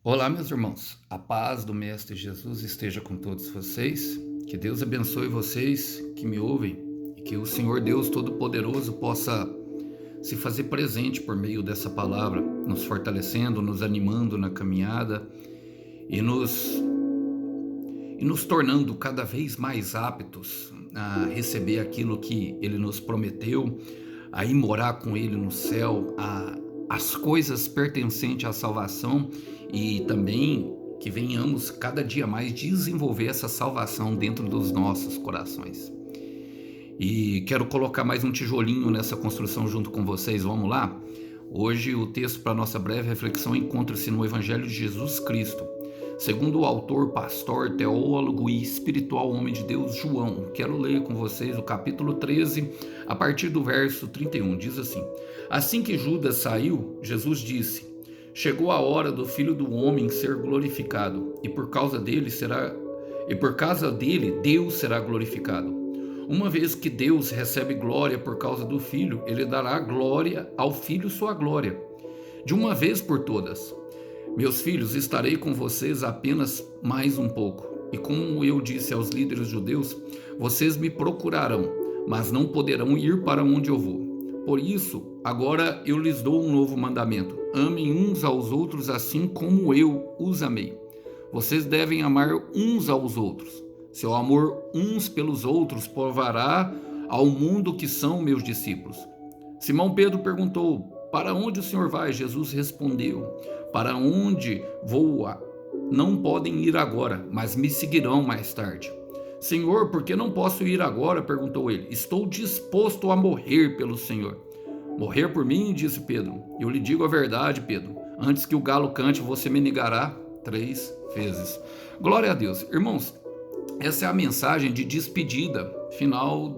Olá, meus irmãos. A paz do Mestre Jesus esteja com todos vocês. Que Deus abençoe vocês que me ouvem e que o Senhor Deus Todo-Poderoso possa se fazer presente por meio dessa palavra, nos fortalecendo, nos animando na caminhada e nos tornando cada vez mais aptos a receber aquilo que Ele nos prometeu, a ir morar com Ele no céu, as coisas pertencentes à salvação e também que venhamos cada dia mais desenvolver essa salvação dentro dos nossos corações. E quero colocar mais um tijolinho nessa construção junto com vocês, vamos lá? Hoje o texto para nossa breve reflexão encontra-se no Evangelho de Jesus Cristo, segundo o autor, pastor, teólogo e espiritual homem de Deus, João. Quero ler com vocês o capítulo 13, a partir do verso 31. Diz assim: Assim que Judas saiu, Jesus disse: Chegou a hora do Filho do Homem ser glorificado, e por causa dele Deus será glorificado. Uma vez que Deus recebe glória por causa do Filho, ele dará glória ao Filho sua glória, de uma vez por todas. Meus filhos, estarei com vocês apenas mais um pouco. E como eu disse aos líderes judeus, vocês me procurarão, mas não poderão ir para onde eu vou. Por isso, agora eu lhes dou um novo mandamento: amem uns aos outros assim como eu os amei. Vocês devem amar uns aos outros. Seu amor uns pelos outros provará ao mundo que são meus discípulos. Simão Pedro perguntou: Para onde o Senhor vai? Jesus respondeu: Para onde vou? Não podem ir agora, mas me seguirão mais tarde. Senhor, por que não posso ir agora? Perguntou ele. Estou disposto a morrer pelo Senhor. Morrer por mim? Disse Pedro. Eu lhe digo a verdade, Pedro. Antes que o galo cante, você me negará 3 vezes. Glória a Deus. Irmãos, essa é a mensagem de despedida final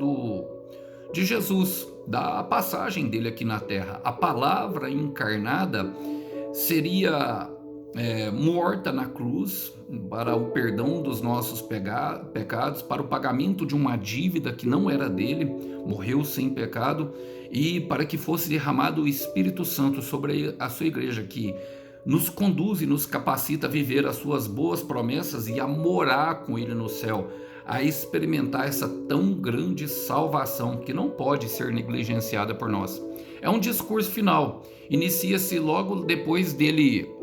de Jesus, da passagem dele aqui na terra. A palavra encarnada seria morta na cruz para o perdão dos nossos pecados, para o pagamento de uma dívida que não era dele, morreu sem pecado, e para que fosse derramado o Espírito Santo sobre a sua igreja, que nos conduz e nos capacita a viver as suas boas promessas e a morar com ele no céu, a experimentar essa tão grande salvação que não pode ser negligenciada por nós. É um discurso final, inicia-se logo depois dele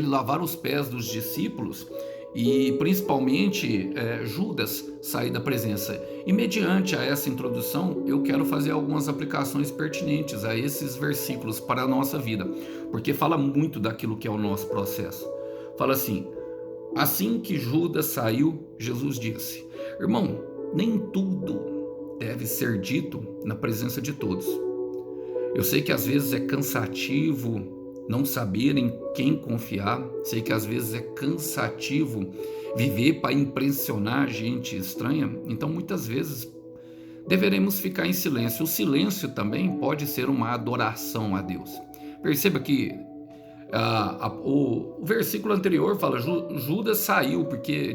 lavar os pés dos discípulos e principalmente Judas sair da presença. E mediante a essa introdução, eu quero fazer algumas aplicações pertinentes a esses versículos para a nossa vida, porque fala muito daquilo que é o nosso processo. Fala assim que Judas saiu, Jesus disse: Irmão, nem tudo deve ser dito na presença de todos. Eu sei que às vezes é cansativo não saber em quem confiar, sei que às vezes é cansativo viver para impressionar gente estranha, então muitas vezes deveremos ficar em silêncio. O silêncio também pode ser uma adoração a Deus. Perceba que o versículo anterior fala: Judas saiu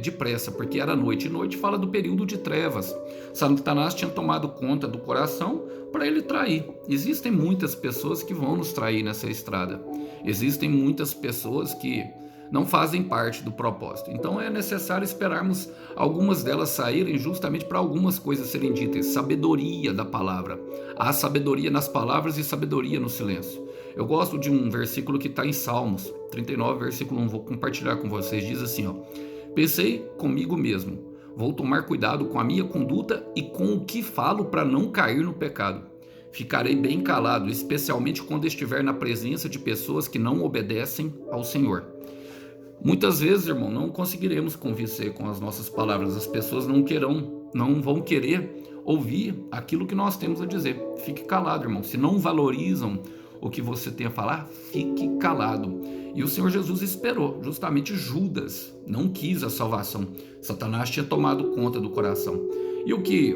depressa, porque era noite. E noite fala do período de trevas. Satanás tinha tomado conta do coração para ele trair. Existem muitas pessoas que vão nos trair nessa estrada. Existem muitas pessoas que não fazem parte do propósito. Então é necessário esperarmos algumas delas saírem justamente para algumas coisas serem ditas. Sabedoria da palavra. Há sabedoria nas palavras e sabedoria no silêncio. Eu gosto de um versículo que está em Salmos 39, versículo 1, vou compartilhar com vocês. Diz assim: Pensei comigo mesmo, vou tomar cuidado com a minha conduta e com o que falo para não cair no pecado. Ficarei bem calado, especialmente quando estiver na presença de pessoas que não obedecem ao Senhor. Muitas vezes, irmão, não conseguiremos convencer com as nossas palavras. As pessoas não vão querer ouvir aquilo que nós temos a dizer. Fique calado, irmão. Se não valorizam o que você tem a falar, fique calado. E o Senhor Jesus esperou. Justamente Judas não quis a salvação. Satanás tinha tomado conta do coração.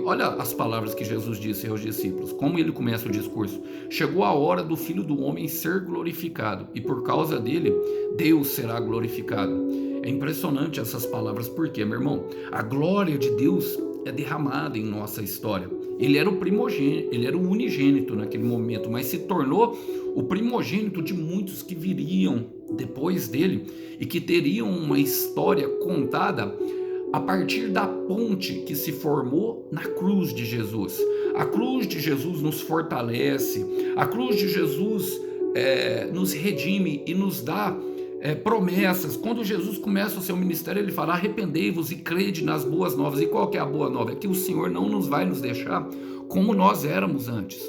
Olha as palavras que Jesus disse aos discípulos, como ele começa o discurso: chegou a hora do Filho do Homem ser glorificado, e por causa dele, Deus será glorificado. É impressionante essas palavras, porque, meu irmão, a glória de Deus é derramada em nossa história. Ele era o primogênito, ele era o unigênito naquele momento, mas se tornou o primogênito de muitos que viriam depois dele e que teriam uma história contada a partir da ponte que se formou na cruz de Jesus. A cruz de Jesus nos fortalece, a cruz de Jesus nos redime e nos dá promessas. Quando Jesus começa o seu ministério, ele fala: arrependei-vos e crede nas boas novas. E qual que é a boa nova? É que o Senhor não nos vai nos deixar como nós éramos antes.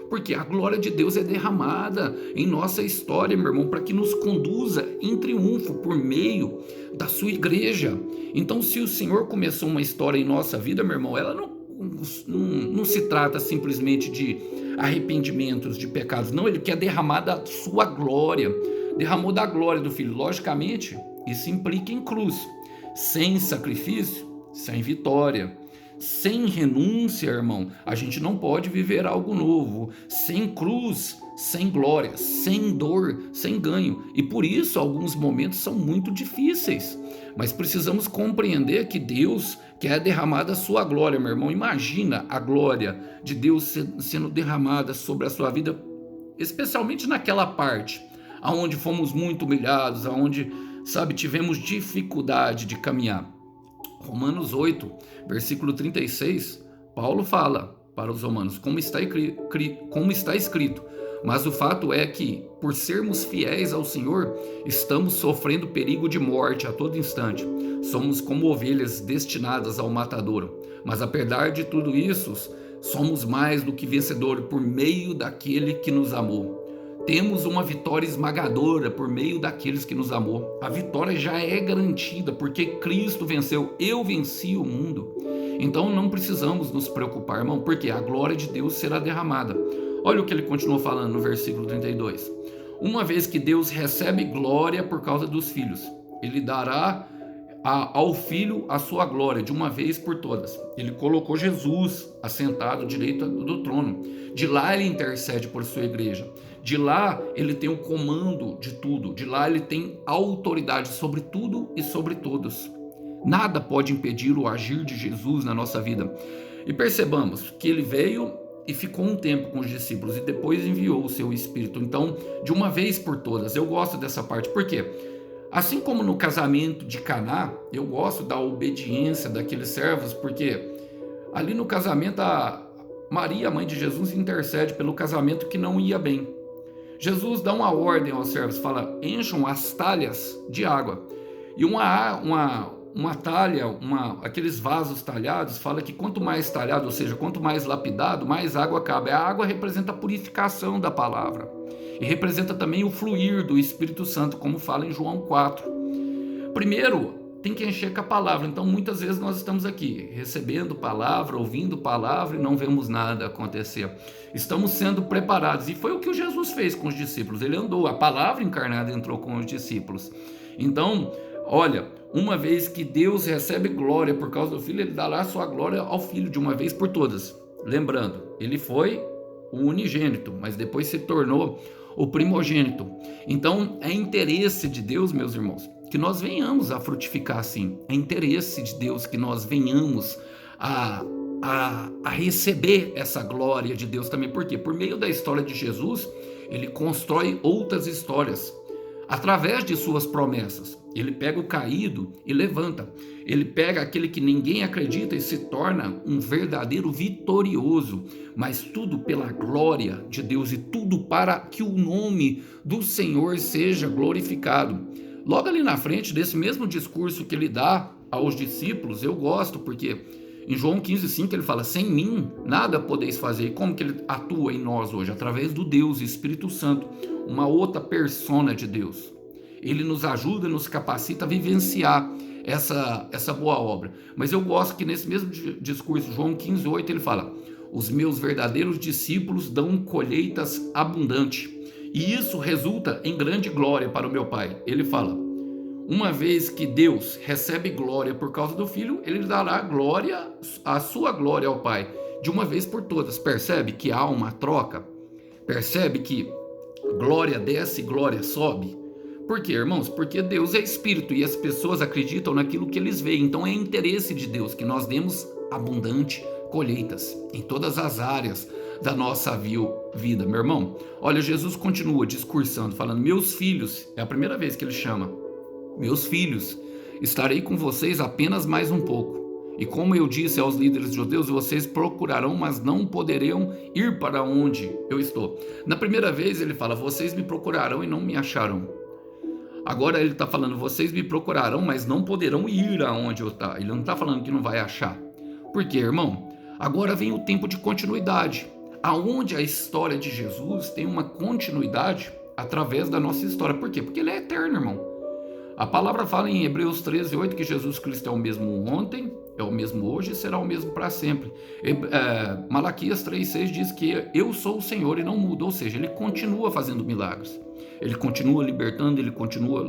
Porque a glória de Deus é derramada em nossa história, meu irmão, para que nos conduza em triunfo por meio da sua igreja. Então, se o Senhor começou uma história em nossa vida, meu irmão, ela não se trata simplesmente de arrependimentos, de pecados. Não, ele quer derramar da sua glória. Derramou da glória do Filho. Logicamente, isso implica em cruz. Sem sacrifício, sem vitória. Sem renúncia, irmão, a gente não pode viver algo novo. Sem cruz, sem glória, sem dor, sem ganho. E por isso alguns momentos são muito difíceis. Mas precisamos compreender que Deus quer derramar a sua glória, meu irmão. Imagina a glória de Deus sendo derramada sobre a sua vida, especialmente naquela parte aonde fomos muito humilhados, aonde, tivemos dificuldade de caminhar. Romanos 8, versículo 36, Paulo fala para os romanos, como está escrito, mas o fato é que, por sermos fiéis ao Senhor, estamos sofrendo perigo de morte a todo instante. Somos como ovelhas destinadas ao matadouro, mas apesar de tudo isso, somos mais do que vencedores por meio daquele que nos amou. Temos uma vitória esmagadora por meio daqueles que nos amou. A vitória já é garantida porque Cristo venceu. Eu venci o mundo. Então não precisamos nos preocupar, irmão, porque a glória de Deus será derramada. Olha o que ele continua falando no versículo 32. Uma vez que Deus recebe glória por causa dos filhos, ele dará ao Filho a sua glória de uma vez por todas. Ele colocou Jesus assentado à direita do trono. De lá ele intercede por sua igreja. De lá ele tem o comando de tudo. De lá ele tem autoridade sobre tudo e sobre todos. Nada pode impedir o agir de Jesus na nossa vida. E percebamos que ele veio e ficou um tempo com os discípulos e depois enviou o seu Espírito. Então, de uma vez por todas. Eu gosto dessa parte. Por quê? Assim como no casamento de Caná, eu gosto da obediência daqueles servos, porque ali no casamento a Maria, a mãe de Jesus, intercede pelo casamento que não ia bem. Jesus dá uma ordem aos servos, fala: encham as talhas de água. E uma talha, aqueles vasos talhados, fala que quanto mais talhado, ou seja, quanto mais lapidado, mais água cabe. A água representa a purificação da palavra. E representa também o fluir do Espírito Santo, como fala em João 4. Primeiro, tem que encher com a palavra. Então, muitas vezes nós estamos aqui, recebendo palavra, ouvindo palavra e não vemos nada acontecer. Estamos sendo preparados. E foi o que o Jesus fez com os discípulos. Ele andou, a palavra encarnada entrou com os discípulos. Então, olha, uma vez que Deus recebe glória por causa do Filho, ele dará a sua glória ao Filho de uma vez por todas. Lembrando, ele foi o unigênito, mas depois se tornou o primogênito. Então é interesse de Deus, meus irmãos, que nós venhamos a frutificar assim. É interesse de Deus que nós venhamos a receber essa glória de Deus também. Por quê? Por meio da história de Jesus, ele constrói outras histórias através de suas promessas. Ele pega o caído e levanta. Ele pega aquele que ninguém acredita e se torna um verdadeiro vitorioso. Mas tudo pela glória de Deus e tudo para que o nome do Senhor seja glorificado. Logo ali na frente desse mesmo discurso que ele dá aos discípulos, eu gosto porque em João 15,5 ele fala: sem mim nada podeis fazer. E como que ele atua em nós hoje? Através do Deus, Espírito Santo, uma outra persona de Deus. Ele nos ajuda, nos capacita a vivenciar essa boa obra. Mas eu gosto que nesse mesmo discurso, João 15,8, ele fala: os meus verdadeiros discípulos dão colheitas abundantes, e isso resulta em grande glória para o meu Pai. Ele fala: uma vez que Deus recebe glória por causa do Filho, ele dará glória, a sua glória ao Pai, de uma vez por todas. Percebe que há uma troca? Percebe que glória desce, glória sobe? Por quê, irmãos? Porque Deus é Espírito e as pessoas acreditam naquilo que eles veem. Então é interesse de Deus que nós demos abundante colheitas em todas as áreas, da nossa vida, meu irmão. Olha, Jesus continua discursando, falando: meus filhos, é a primeira vez que ele chama, meus filhos, estarei com vocês apenas mais um pouco. E como eu disse aos líderes judeus, vocês procurarão, mas não poderão ir para onde eu estou. Na primeira vez ele fala: vocês me procurarão e não me acharão. Agora ele está falando: vocês me procurarão, mas não poderão ir aonde eu estou. Ele não está falando que não vai achar. Por quê, irmão? Agora vem o tempo de continuidade. Aonde a história de Jesus tem uma continuidade através da nossa história. Por quê? Porque ele é eterno, irmão. A palavra fala em Hebreus 13:8 que Jesus Cristo é o mesmo ontem, é o mesmo hoje e será o mesmo para sempre. Malaquias 3:6 diz que eu sou o Senhor e não mudo, ou seja, ele continua fazendo milagres. Ele continua libertando, ele continua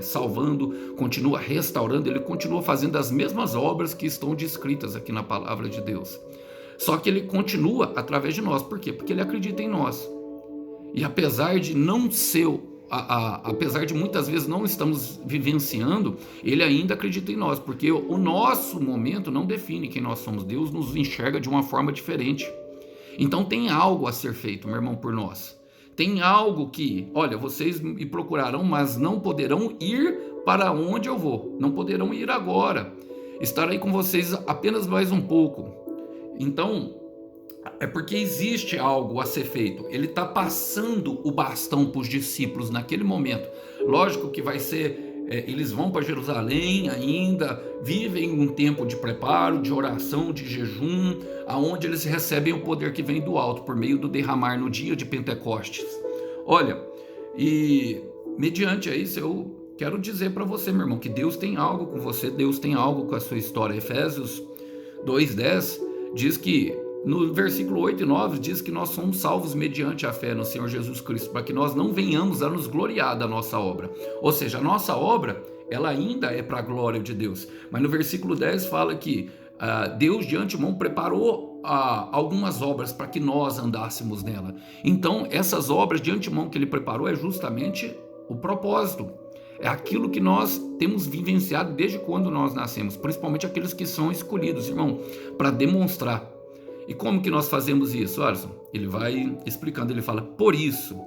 salvando, continua restaurando, ele continua fazendo as mesmas obras que estão descritas aqui na palavra de Deus. Só que ele continua através de nós. Por quê? Porque ele acredita em nós. E apesar de não ser, apesar de muitas vezes não estamos vivenciando, ele ainda acredita em nós, porque o nosso momento não define quem nós somos. Deus nos enxerga de uma forma diferente. Então tem algo a ser feito, meu irmão, por nós. Tem algo que, olha, vocês me procurarão, mas não poderão ir para onde eu vou. Não poderão ir agora. Estarei com vocês apenas mais um pouco. Então, é porque existe algo a ser feito. Ele está passando o bastão para os discípulos naquele momento. Lógico que vai ser, eles vão para Jerusalém ainda, vivem um tempo de preparo, de oração, de jejum, aonde eles recebem o poder que vem do alto, por meio do derramar no dia de Pentecostes. Olha, e mediante isso eu quero dizer para você, meu irmão, que Deus tem algo com você, Deus tem algo com a sua história. Efésios 2:10 diz que, no versículo 8 e 9, diz que nós somos salvos mediante a fé no Senhor Jesus Cristo, para que nós não venhamos a nos gloriar da nossa obra. Ou seja, a nossa obra, ela ainda é para a glória de Deus. Mas no versículo 10 fala que Deus de antemão preparou algumas obras para que nós andássemos nela. Então, essas obras de antemão que ele preparou é justamente o propósito. É aquilo que nós temos vivenciado desde quando nós nascemos, principalmente aqueles que são escolhidos, irmão, para demonstrar. E como que nós fazemos isso, Alisson? Ele vai explicando, ele fala: por isso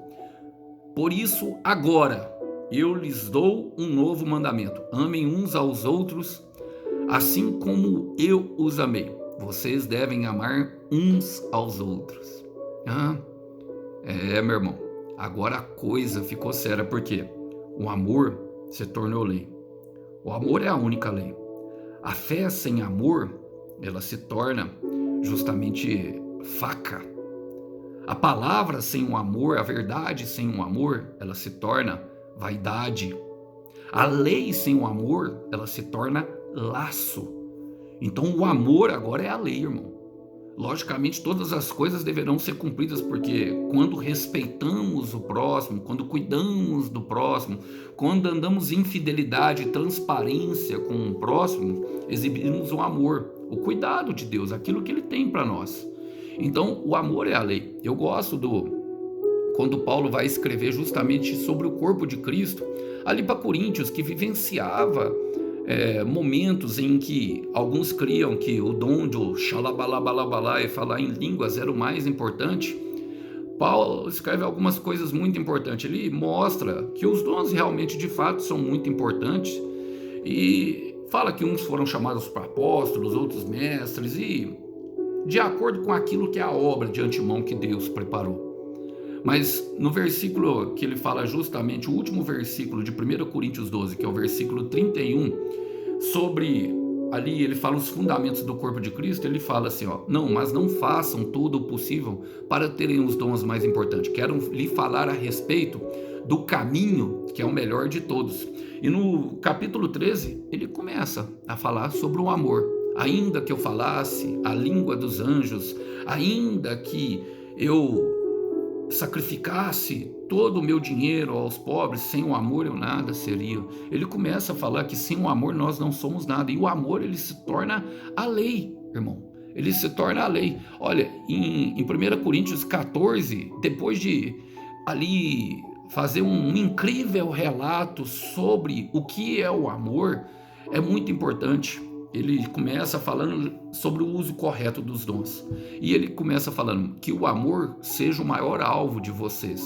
agora eu lhes dou um novo mandamento. Amem uns aos outros, assim como eu os amei. Vocês devem amar uns aos outros. Meu irmão, agora a coisa ficou séria, porque o amor se tornou lei. O amor é a única lei. A fé sem amor, ela se torna justamente faca. A palavra sem um amor, a verdade sem um amor, ela se torna vaidade. A lei sem um amor, ela se torna laço. Então o amor agora é a lei, irmão. Logicamente todas as coisas deverão ser cumpridas, porque quando respeitamos o próximo, quando cuidamos do próximo, quando andamos em fidelidade e transparência com o próximo, exibimos o amor, o cuidado de Deus, aquilo que ele tem para nós. Então o amor é a lei. Eu gosto quando Paulo vai escrever justamente sobre o corpo de Cristo, ali para Coríntios, que vivenciava momentos em que alguns criam que o dom do xalabalabalabala e falar em línguas era o mais importante. Paulo escreve algumas coisas muito importantes. Ele mostra que os dons realmente, de fato, são muito importantes, e fala que uns foram chamados para apóstolos, outros mestres, e de acordo com aquilo que é a obra de antemão que Deus preparou. Mas no versículo que ele fala justamente, o último versículo de 1 Coríntios 12, que é o versículo 31, sobre, ali ele fala os fundamentos do corpo de Cristo, ele fala assim, mas não façam tudo o possível para terem os dons mais importantes. Quero lhe falar a respeito do caminho que é o melhor de todos. E no capítulo 13, ele começa a falar sobre o amor. Ainda que eu falasse a língua dos anjos, ainda que eu sacrificasse todo o meu dinheiro aos pobres, sem o amor eu nada seria. Ele começa a falar que sem o amor nós não somos nada, e o amor ele se torna a lei, irmão. Ele se torna a lei. Olha, em 1 Coríntios 14, depois de ali fazer um incrível relato sobre o que é o amor, é muito importante. ele começa falando sobre o uso correto dos dons. E ele começa falando que o amor seja o maior alvo de vocês.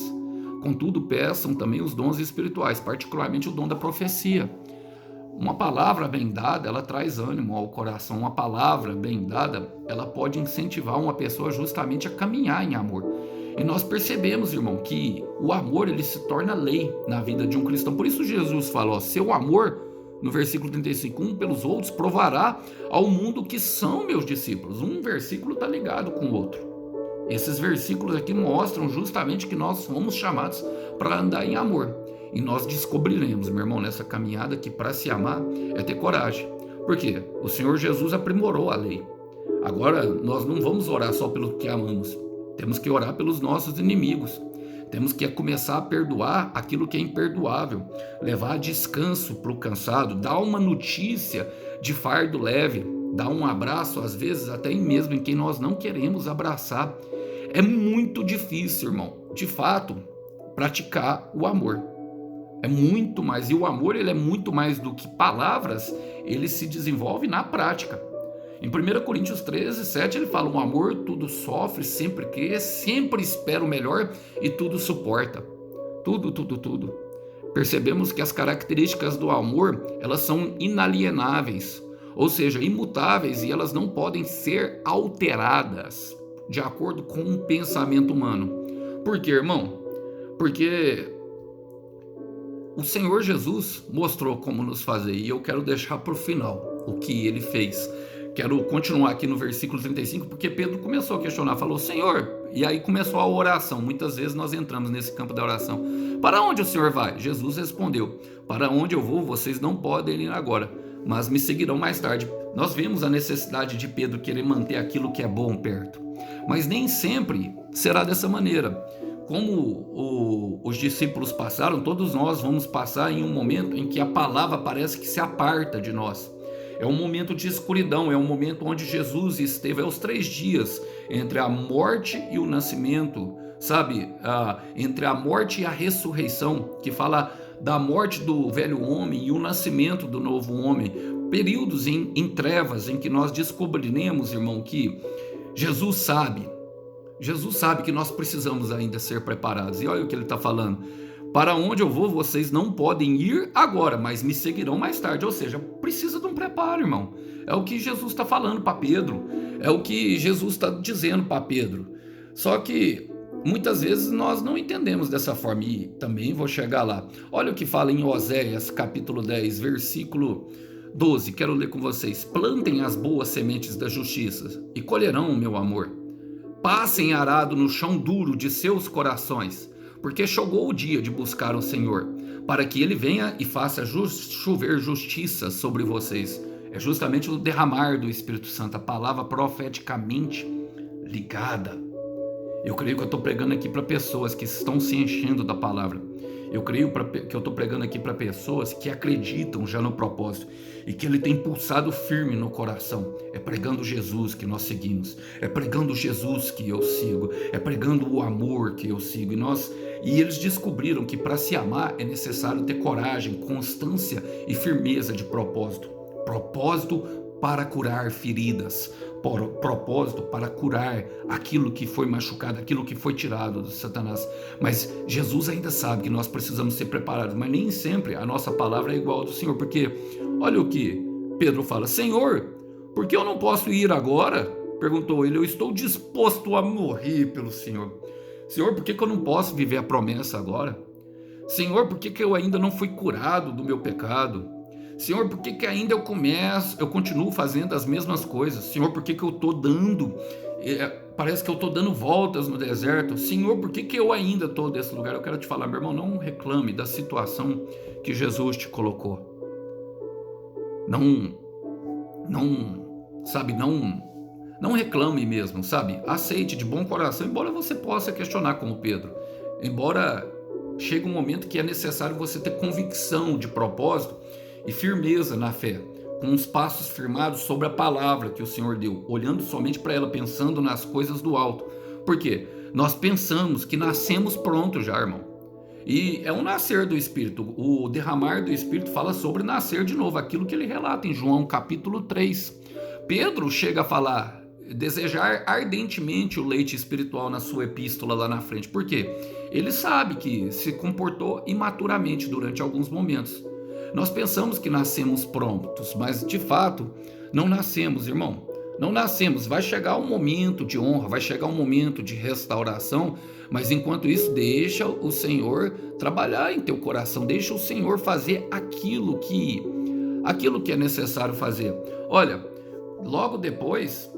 Contudo, peçam também os dons espirituais, particularmente o dom da profecia. Uma palavra bem dada, ela traz ânimo ao coração. Uma palavra bem dada, ela pode incentivar uma pessoa justamente a caminhar em amor. E nós percebemos, irmão, que o amor ele se torna lei na vida de um cristão. Por isso Jesus fala, ó, seu amor, no versículo 35, um pelos outros, provará ao mundo que são meus discípulos. Um versículo está ligado com o outro. Esses versículos aqui mostram justamente que nós fomos chamados para andar em amor. E nós descobriremos, meu irmão, nessa caminhada que para se amar é ter coragem. Por quê? O Senhor Jesus aprimorou a lei. Agora, nós não vamos orar só pelo que amamos. Temos que orar pelos nossos inimigos. Temos que começar a perdoar aquilo que é imperdoável. Levar descanso para o cansado. Dar uma notícia de fardo leve. Dar um abraço, às vezes, até mesmo em quem nós não queremos abraçar. É muito difícil, irmão, de fato, praticar o amor. É muito mais, e o amor ele é muito mais do que palavras, ele se desenvolve na prática. Em 1 Coríntios 13, 7, ele fala, o amor tudo sofre, sempre crê, sempre espera o melhor e tudo suporta. Tudo. Percebemos que as características do amor, elas são inalienáveis, ou seja, imutáveis, e elas não podem ser alteradas de acordo com o pensamento humano. Por quê, irmão? Porque o Senhor Jesus mostrou como nos fazer, e eu quero deixar para o final o que ele fez. Quero continuar aqui no versículo 35, porque Pedro começou a questionar, falou, Senhor, e aí começou a oração. Muitas vezes nós entramos nesse campo da oração. Para onde o Senhor vai? Jesus respondeu, para onde eu vou, vocês não podem ir agora, mas me seguirão mais tarde. Nós vemos a necessidade de Pedro querer manter aquilo que é bom perto, mas nem sempre será dessa maneira. Como os discípulos passaram, todos nós vamos passar em um momento em que a palavra parece que se aparta de nós. É um momento de escuridão, é um momento onde Jesus esteve aos 3 dias entre a morte e o nascimento, sabe? Entre a morte e a ressurreição, que fala da morte do velho homem e o nascimento do novo homem. Períodos em trevas em que nós descobriremos, irmão, que Jesus sabe que nós precisamos ainda ser preparados. E olha o que ele está falando. Para onde eu vou, vocês não podem ir agora, mas me seguirão mais tarde. Ou seja, precisa de um preparo, irmão. É o que Jesus está falando para Pedro. É o que Jesus está dizendo para Pedro. Só que muitas vezes nós não entendemos dessa forma. E também vou chegar lá. Olha o que fala em Oséias, capítulo 10, versículo 12. Quero ler com vocês. Plantem as boas sementes da justiça e colherão o meu amor. Passem arado no chão duro de seus corações, porque chegou o dia de buscar o Senhor, para que Ele venha e faça chover justiça sobre vocês. É justamente o derramar do Espírito Santo, a palavra profeticamente ligada. Eu creio que eu estou pregando aqui para pessoas que estão se enchendo da palavra. Eu creio que eu estou pregando aqui para pessoas que acreditam já no propósito e que ele tem pulsado firme no coração. É pregando Jesus que nós seguimos, é pregando Jesus que eu sigo, é pregando o amor que eu sigo. E eles descobriram que para se amar é necessário ter coragem, constância e firmeza de propósito. Propósito para curar feridas, propósito para curar aquilo que foi machucado, aquilo que foi tirado de Satanás. Mas Jesus ainda sabe que nós precisamos ser preparados, mas nem sempre a nossa palavra é igual ao do Senhor, porque olha o que Pedro fala, Senhor, por que eu não posso ir agora? Perguntou ele, eu estou disposto a morrer pelo Senhor. Senhor, por que eu não posso viver a promessa agora? Senhor, por que eu ainda não fui curado do meu pecado? Senhor, por que ainda eu continuo fazendo as mesmas coisas? Senhor, por que eu estou parece que eu estou dando voltas no deserto? Senhor, por que eu ainda estou nesse lugar? Eu quero te falar, meu irmão, não reclame da situação que Jesus te colocou. Não reclame mesmo, sabe? Aceite de bom coração, embora você possa questionar como Pedro. Embora chegue um momento que é necessário você ter convicção de propósito e firmeza na fé, com os passos firmados sobre a palavra que o Senhor deu, olhando somente para ela, pensando nas coisas do alto. Por quê? Nós pensamos que nascemos prontos já, irmão. E é um nascer do Espírito. O derramar do Espírito fala sobre nascer de novo, aquilo que ele relata em João capítulo 3. Pedro chega a falar, desejar ardentemente o leite espiritual na sua epístola lá na frente. Por quê? Ele sabe que se comportou imaturamente durante alguns momentos. Nós pensamos que nascemos prontos, mas de fato não nascemos, irmão. Não nascemos. Vai chegar um momento de honra, vai chegar um momento de restauração, mas enquanto isso, deixa o Senhor trabalhar em teu coração, deixa o Senhor fazer aquilo que é necessário fazer. Olha, logo depois,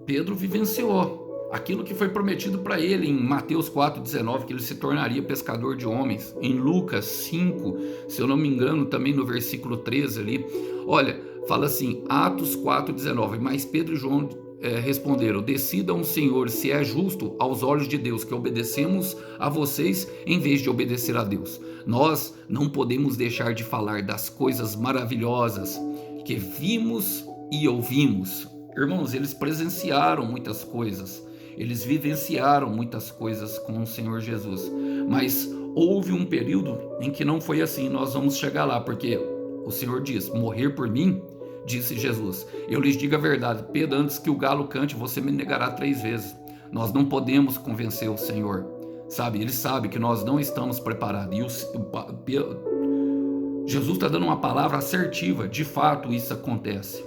Pedro vivenciou aquilo que foi prometido para ele em Mateus 4,19, que ele se tornaria pescador de homens. Em Lucas 5, se eu não me engano, também no versículo 13 ali, olha, fala assim, Atos 4,19, mas Pedro e João responderam, decidam, Senhor, se é justo aos olhos de Deus que obedecemos a vocês em vez de obedecer a Deus. Nós não podemos deixar de falar das coisas maravilhosas que vimos e ouvimos. Irmãos, eles presenciaram muitas coisas, eles vivenciaram muitas coisas com o Senhor Jesus, mas houve um período em que não foi assim. Nós vamos chegar lá, porque o Senhor diz, morrer por mim, disse Jesus, eu lhes digo a verdade, Pedro, antes que o galo cante, você me negará 3 vezes. Nós não podemos convencer o Senhor, sabe? Ele sabe que nós não estamos preparados, e Jesus está dando uma palavra assertiva, de fato isso acontece.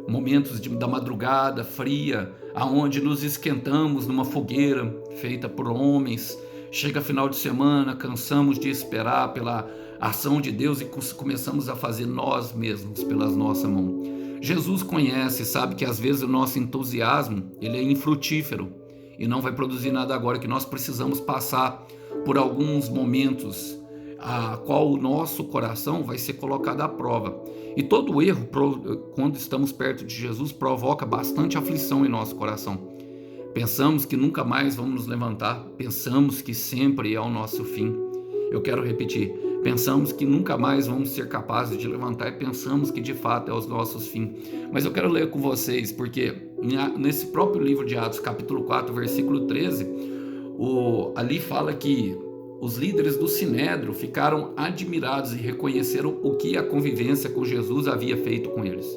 Momentos da madrugada fria, aonde nos esquentamos numa fogueira feita por homens. Chega final de semana, cansamos de esperar pela ação de Deus e começamos a fazer nós mesmos pelas nossas mãos. Jesus conhece, sabe que às vezes o nosso entusiasmo ele é infrutífero e não vai produzir nada agora, que nós precisamos passar por alguns momentos a qual o nosso coração vai ser colocado à prova. E todo erro, quando estamos perto de Jesus, provoca bastante aflição em nosso coração. Pensamos que nunca mais vamos nos levantar, pensamos que sempre é o nosso fim. Eu quero repetir, pensamos que nunca mais vamos ser capazes de levantar e pensamos que de fato é os nossos fins. Mas eu quero ler com vocês, porque nesse próprio livro de Atos, capítulo 4, versículo 13, ali fala que os líderes do Sinédrio ficaram admirados e reconheceram o que a convivência com Jesus havia feito com eles.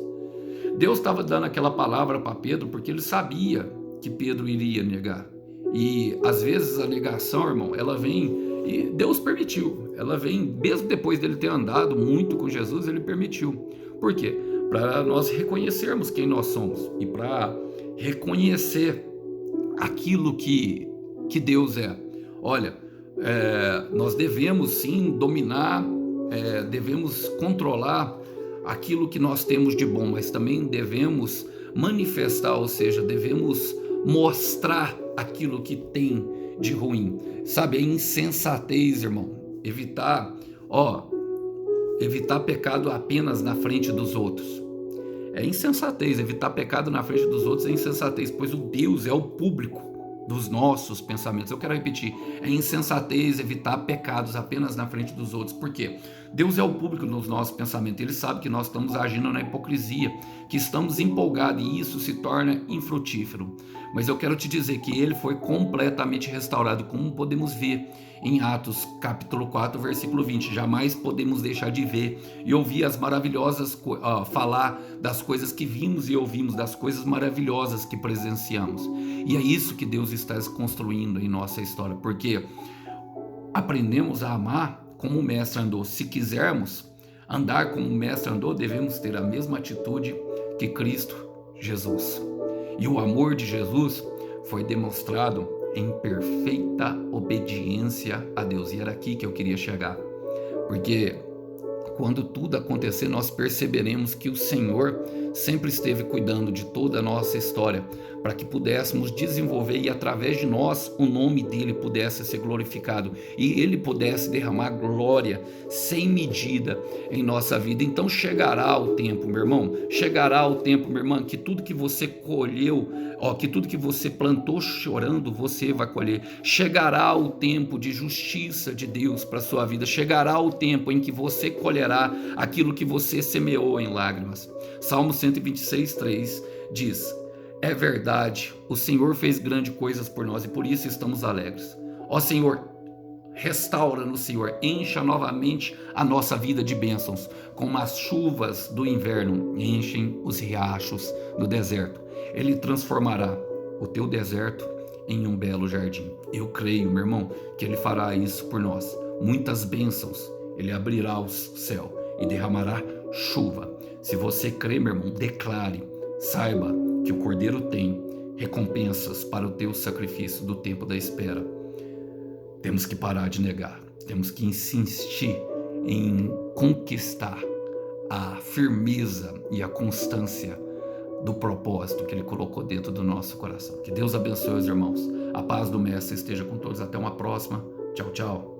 Deus estava dando aquela palavra para Pedro porque ele sabia que Pedro iria negar. E às vezes a negação, irmão, ela vem, e Deus permitiu, ela vem, mesmo depois dele ter andado muito com Jesus, ele permitiu. Por quê? Para nós reconhecermos quem nós somos e para reconhecer aquilo que Deus é. Olha, nós devemos sim dominar, devemos controlar aquilo que nós temos de bom, mas também devemos manifestar, ou seja, devemos mostrar aquilo que tem de ruim. Sabe, a insensatez, irmão, evitar pecado apenas na frente dos outros. É insensatez, evitar pecado na frente dos outros é insensatez, pois o Deus é o público dos nossos pensamentos. Eu quero repetir, é insensatez evitar pecados apenas na frente dos outros. Por quê? Deus é o público dos nossos pensamentos. Ele sabe que nós estamos agindo na hipocrisia, que estamos empolgados e isso se torna infrutífero. Mas eu quero te dizer que ele foi completamente restaurado, como podemos ver em Atos capítulo 4, versículo 20. Jamais podemos deixar de ver e ouvir as maravilhosas, falar das coisas que vimos e ouvimos, das coisas maravilhosas que presenciamos. E é isso que Deus está construindo em nossa história, porque aprendemos a amar como o mestre andou. Se quisermos andar como o mestre andou, devemos ter a mesma atitude que Cristo Jesus. E o amor de Jesus foi demonstrado em perfeita obediência a Deus. E era aqui que eu queria chegar, porque quando tudo acontecer, nós perceberemos que o Senhor sempre esteve cuidando de toda a nossa história, para que pudéssemos desenvolver e através de nós o nome dele pudesse ser glorificado e ele pudesse derramar glória sem medida em nossa vida. Então chegará o tempo, meu irmão, chegará o tempo, minha irmã, que tudo que você colheu, que tudo que você plantou chorando, você vai colher. Chegará o tempo de justiça de Deus para sua vida, chegará o tempo em que você colherá aquilo que você semeou em lágrimas. Salmo 126:3 diz: é verdade, o Senhor fez grandes coisas por nós e por isso estamos alegres. Ó Senhor, Restaura-nos, Senhor, encha novamente a nossa vida de bênçãos, como as chuvas do inverno enchem os riachos do deserto. Ele transformará o teu deserto em um belo jardim. Eu creio, meu irmão, que Ele fará isso por nós. Muitas bênçãos, Ele abrirá o céu e derramará chuva. Se você crê, meu irmão, declare, saiba que o Cordeiro tem recompensas para o teu sacrifício do tempo da espera. Temos que parar de negar, temos que insistir em conquistar a firmeza e a constância do propósito que Ele colocou dentro do nosso coração. Que Deus abençoe os irmãos. A paz do Mestre esteja com todos. Até uma próxima. Tchau, tchau.